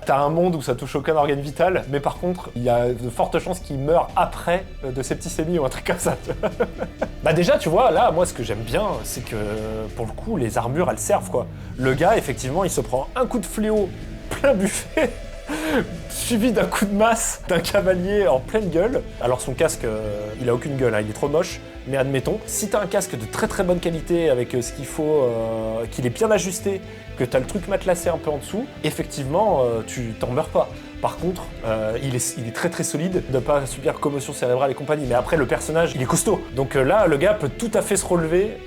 T'as un monde où ça touche aucun organe vital, mais par contre, il y a de fortes chances qu'il meure après de septicémie ou un truc comme ça. Bah déjà, tu vois, là, moi, ce que j'aime bien, c'est que, pour le coup, les armures, elles servent, quoi. Le gars, effectivement, il se prend un coup de fléau plein buffet, suivi d'un coup de masse d'un cavalier en pleine gueule. Alors son casque, il a aucune gueule, hein, il est trop moche, mais admettons, si t'as un casque de très très bonne qualité avec ce qu'il faut, qu'il est bien ajusté, que t'as le truc matelassé un peu en dessous, effectivement, tu t'en meurs pas. Par contre, il est très très solide de pas subir commotion cérébrale et compagnie. Mais après, le personnage, il est costaud. Donc là, le gars peut tout à fait se relever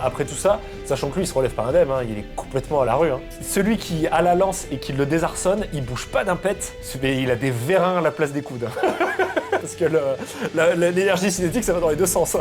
après tout ça, sachant que lui, il se relève pas indemne, hein, il est complètement à la rue. Hein. Celui qui a la lance et qui le désarçonne, il bouge pas d'un pet, mais il a des vérins à la place des coudes. Parce que l'énergie cinétique, ça va dans les deux sens.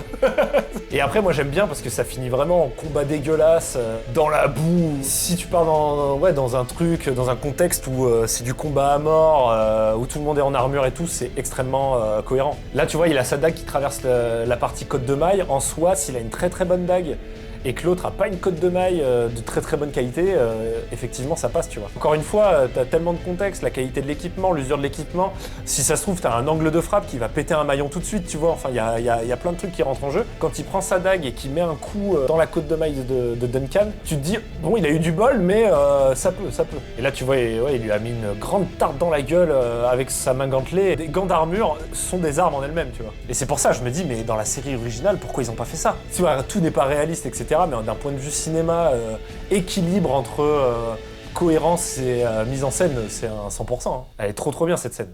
Et après, moi, j'aime bien parce que ça finit vraiment en combat dégueulasse, dans la boue. Si tu pars dans un truc, dans un contexte où c'est du combat à mort, où tout le monde est en armure et tout, c'est extrêmement cohérent. Là, tu vois, il a sa dague qui traverse la partie côte de maille. En soi, s'il a une très très bonne dague, et que l'autre a pas une côte de maille de très très bonne qualité, effectivement ça passe, tu vois. Encore une fois, t'as tellement de contexte, la qualité de l'équipement, l'usure de l'équipement, si ça se trouve t'as un angle de frappe qui va péter un maillon tout de suite, tu vois, enfin il y a plein de trucs qui rentrent en jeu. Quand il prend sa dague et qu'il met un coup dans la côte de maille de Duncan, tu te dis, bon il a eu du bol mais ça peut. Et là tu vois, il lui a mis une grande tarte dans la gueule avec sa main gantelée. Des gants d'armure sont des armes en elles-mêmes, tu vois. Et c'est pour ça, je me dis, mais dans la série originale, pourquoi ils ont pas fait ça? Tu vois, tout n'est pas réaliste, etc. Mais d'un point de vue cinéma, équilibre entre cohérence et mise en scène, c'est un 100%. Hein. Elle est trop bien cette scène.